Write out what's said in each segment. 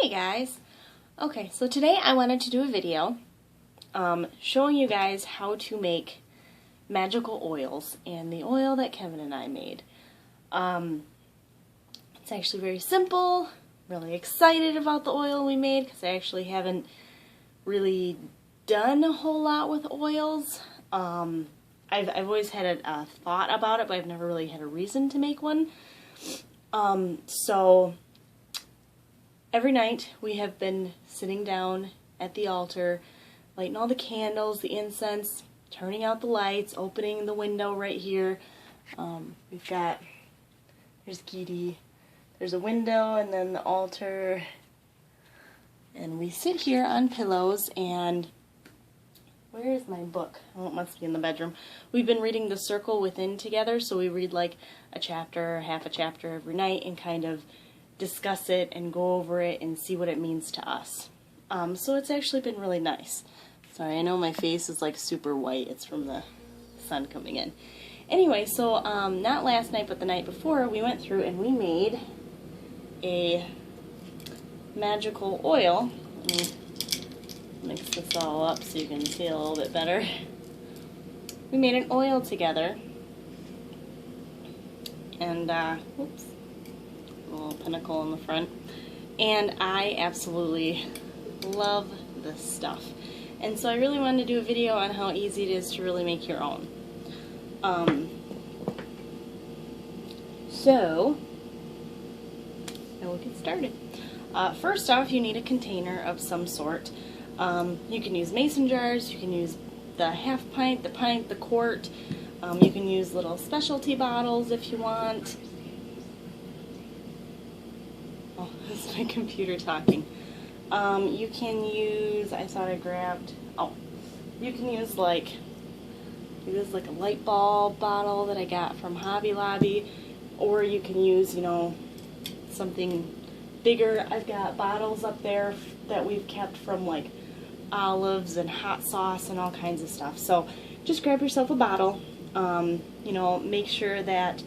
Hey guys! Okay, so today I wanted to do a video showing you guys how to make magical oils and the oil that Kevin and I made. It's actually very simple. Really excited about the oil we made because I actually haven't really done a whole lot with oils. I've always had a thought about it, but I've never really had a reason to make one. So every night we have been sitting down at the altar, lighting all the candles, the incense, turning out the lights, opening the window right here. We've got, there's Kitty, there's a window and then the altar, and we sit here on pillows and where is my book? Oh, it must be in the bedroom. We've been reading The Circle Within together, so we read like a chapter, half a chapter every night and kind of discuss it and go over it and see what it means to us. So it's actually been really nice. Sorry, I know my face is like super white. It's from the sun coming in. Anyway, so not last night but the night before, we went through and we made a magical oil. Let me mix this all up so you can see a little bit better. We made an oil together. And, whoops. A little pinnacle in the front, and I absolutely love this stuff, and so I really wanted to do a video on how easy it is to really make your own. So we'll get started. First off, you need a container of some sort. You can use mason jars, you can use the half pint, the quart, you can use little specialty bottles if you want. Oh, that's my computer talking. You can use, I thought I grabbed, you can use like a light bulb bottle that I got from Hobby Lobby, or you can use, you know, something bigger. I've got bottles up there that we've kept from like olives and hot sauce and all kinds of stuff. So just grab yourself a bottle, you know, make sure that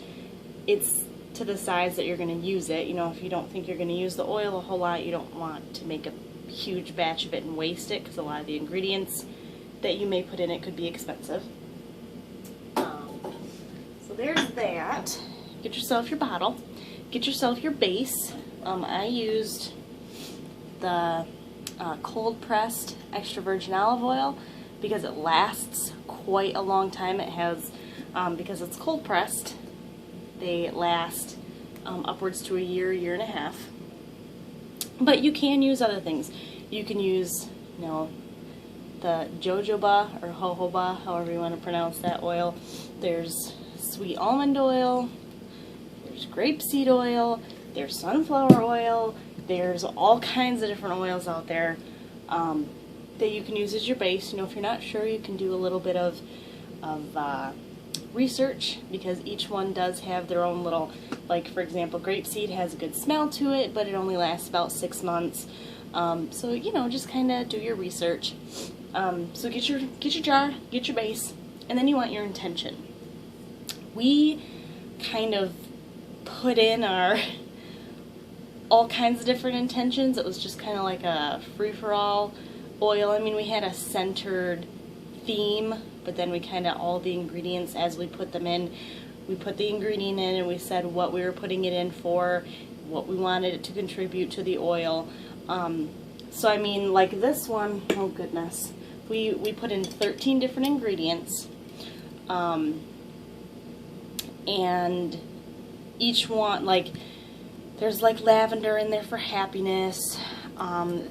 it's to the size that you're going to use it. You know, if you don't think you're going to use the oil a whole lot, you don't want to make a huge batch of it and waste it, because a lot of the ingredients that you may put in it could be expensive. So there's that. Get yourself your bottle. Get yourself your base. I used the cold pressed extra virgin olive oil because it lasts quite a long time. It has, because it's cold pressed, they last upwards to a year, year and a half. But you can use other things. You can use, you know, the jojoba or jojoba, however you want to pronounce that oil. There's sweet almond oil, there's grapeseed oil, there's sunflower oil, there's all kinds of different oils out there that you can use as your base. You know, if you're not sure, you can do a little bit of research, because each one does have their own little, like for example, grapeseed has a good smell to it, but it only lasts about 6 months. So you know, just kind of do your research. So get your jar, get your base, and then you want your intention. We kind of put in our all kinds of different intentions. It was just kind of like a free-for-all oil. I mean, we had a centered theme, but then we kind of, all the ingredients as we put them in, we put the ingredient in and we said what we were putting it in for, what we wanted it to contribute to the oil. So I mean, like this one, oh goodness, we put in 13 different ingredients, and each one, like, there's like lavender in there for happiness. I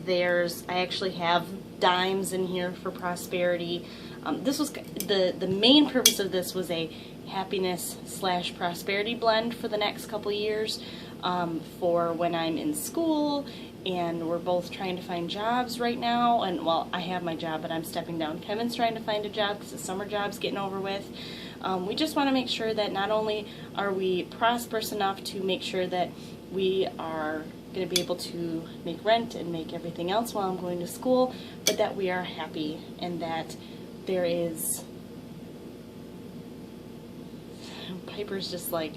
actually have dimes in here for prosperity. This was the main purpose of this was a happiness / prosperity blend for the next couple years, for when I'm in school and we're both trying to find jobs right now. And well, I have my job, but I'm stepping down. Kevin's trying to find a job because the summer job's getting over with. We just want to make sure that not only are we prosperous enough to make sure that we are going to be able to make rent and make everything else while I'm going to school, but that we are happy and that there is... Piper's just like,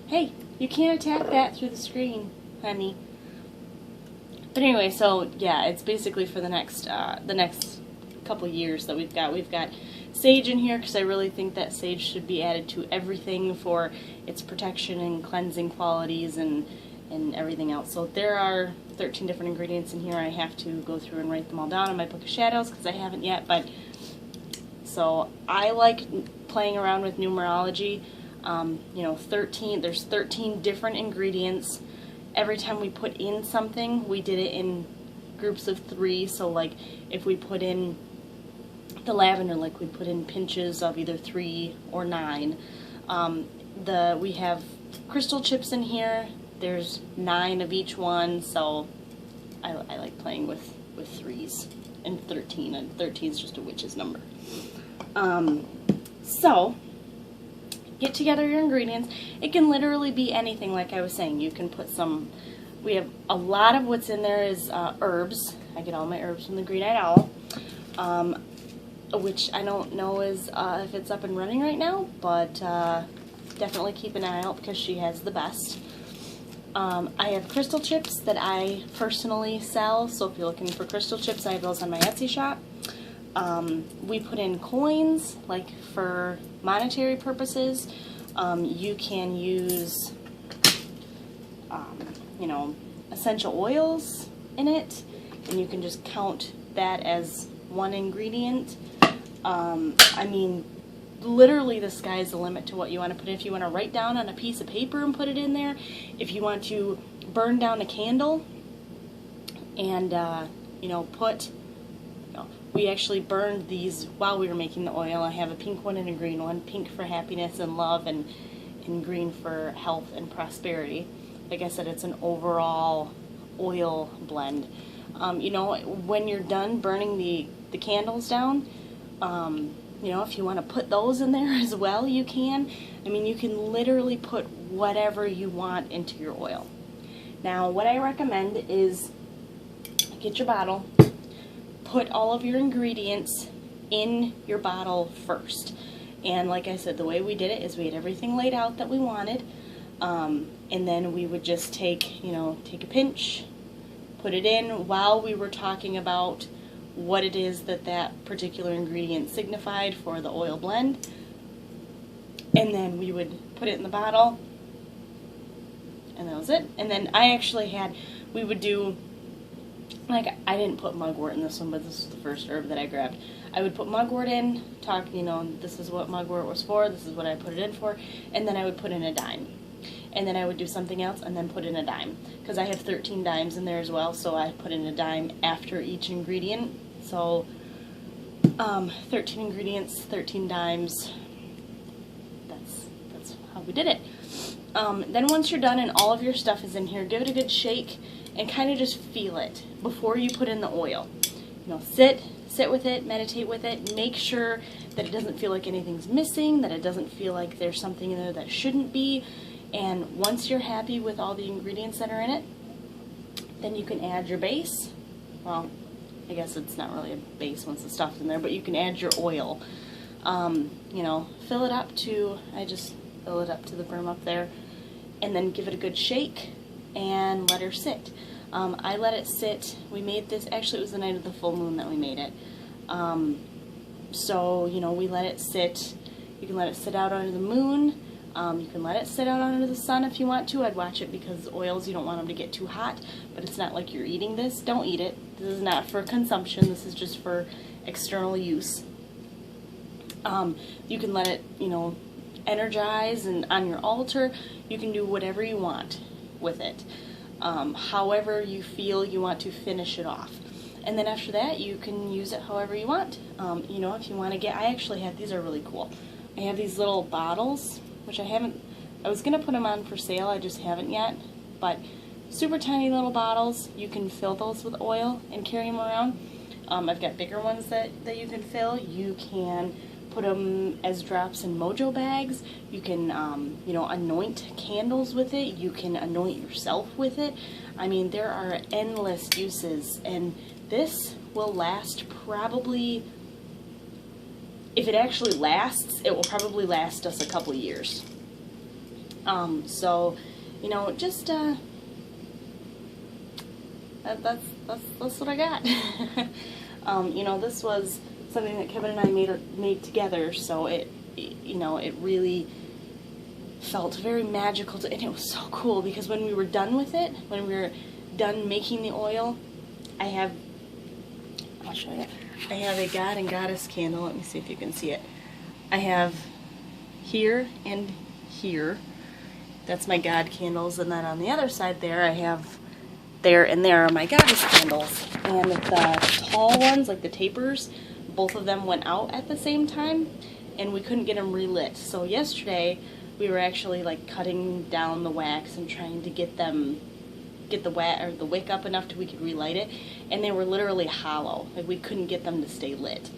hey, you can't attack that through the screen, honey. But anyway, so yeah, it's basically for the next couple years that we've got sage in here, because I really think that sage should be added to everything for its protection and cleansing qualities and everything else. So there are 13 different ingredients in here. I have to go through and write them all down in my book of shadows because I haven't yet. But so I like playing around with numerology. You know, there's 13 different ingredients. Every time we put in something, we did it in groups of 3. So like if we put in the lavender, like we put in pinches of either 3 or 9. We have crystal chips in here. There's 9 of each one, so I like playing with 3s and 13, and 13 is just a witch's number. So get together your ingredients. It can literally be anything, like I was saying. You can put some, we have a lot of what's in there is herbs. I get all my herbs from the Green-Eyed Owl, which I don't know if it's up and running right now, but definitely keep an eye out because she has the best. I have crystal chips that I personally sell, so if you're looking for crystal chips, I have those on my Etsy shop. We put in coins, like for monetary purposes. You can use, you know, essential oils in it, and you can just count that as one ingredient. I mean, literally the sky's the limit to what you want to put in. If you want to write down on a piece of paper and put it in there, if you want to burn down a candle and, you know, we actually burned these while we were making the oil. I have a pink one and a green one. Pink for happiness and love, and green for health and prosperity. Like I said, it's an overall oil blend. You know, when you're done burning the candles down, you know, if you want to put those in there as well, you can. I mean, you can literally put whatever you want into your oil. Now, what I recommend is get your bottle, put all of your ingredients in your bottle first. And like I said, the way we did it is we had everything laid out that we wanted, and then we would just take a pinch, put it in while we were talking about what it is that particular ingredient signified for the oil blend, and then we would put it in the bottle, and that was it. And then we would do, like, I didn't put mugwort in this one, but this is the first herb that I grabbed. I would put mugwort in, this is what mugwort was for, this is what I put it in for, and then I would put in a dime. And then I would do something else and then put in a dime. Because I have 13 dimes in there as well, so I put in a dime after each ingredient. So, 13 ingredients, 13 dimes. That's how we did it. Then once you're done and all of your stuff is in here, give it a good shake and kind of just feel it before you put in the oil. You know, sit with it, meditate with it, make sure that it doesn't feel like anything's missing, that it doesn't feel like there's something in there that shouldn't be. And once you're happy with all the ingredients that are in it, then you can add your base. Well, I guess it's not really a base once the stuff's in there, but you can add your oil. You know, fill it up to, I just fill it up to the brim up there, and then give it a good shake and let her sit. I let it sit. We made this, actually it was the night of the full moon that we made it. So, you know, we let it sit. You can let it sit out under the moon. You can let it sit out under the sun if you want to. I'd watch it because oils, you don't want them to get too hot, but it's not like you're eating this. Don't eat it. This is not for consumption. This is just for external use. You can let it, you know, energize and on your altar. You can do whatever you want with it. However you feel you want to finish it off. And then after that, you can use it however you want. You know, if you want to I actually have, these are really cool. I have these little bottles, which I was going to put them on for sale, I just haven't yet, but super tiny little bottles. You can fill those with oil and carry them around. I've got bigger ones that you can fill. You can put them as drops in mojo bags. You can, you know, anoint candles with it. You can anoint yourself with it. I mean, there are endless uses, and this will last probably, if it actually lasts, it will probably last us a couple years. So, you know, just that's what I got. You know, this was something that Kevin and I made together, so it really felt very magical, and it was so cool because when we were done with it, when we were done making the oil, I'll show you. I have a God and Goddess candle. Let me see if you can see it. I have here and here. That's my God candles, and then on the other side there, I have there and there are my Goddess candles. And the tall ones, like the tapers, both of them went out at the same time, and we couldn't get them relit. So yesterday, we were actually like cutting down the wax and trying to get the wick up enough till we could relight it, and they were literally hollow. Like we couldn't get them to stay lit.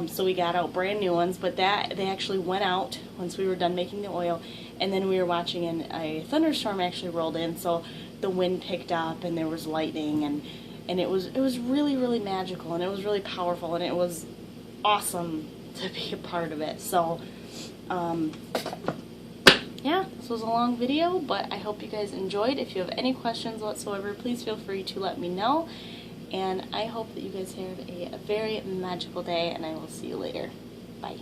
So we got out brand new ones, but they actually went out once we were done making the oil, and then we were watching, and a thunderstorm actually rolled in, so the wind picked up and there was lightning, and it was really, really magical, and it was really powerful, and it was awesome to be a part of it. So yeah, this was a long video, but I hope you guys enjoyed. If you have any questions whatsoever, please feel free to let me know. And I hope that you guys have a very magical day, and I will see you later. Bye.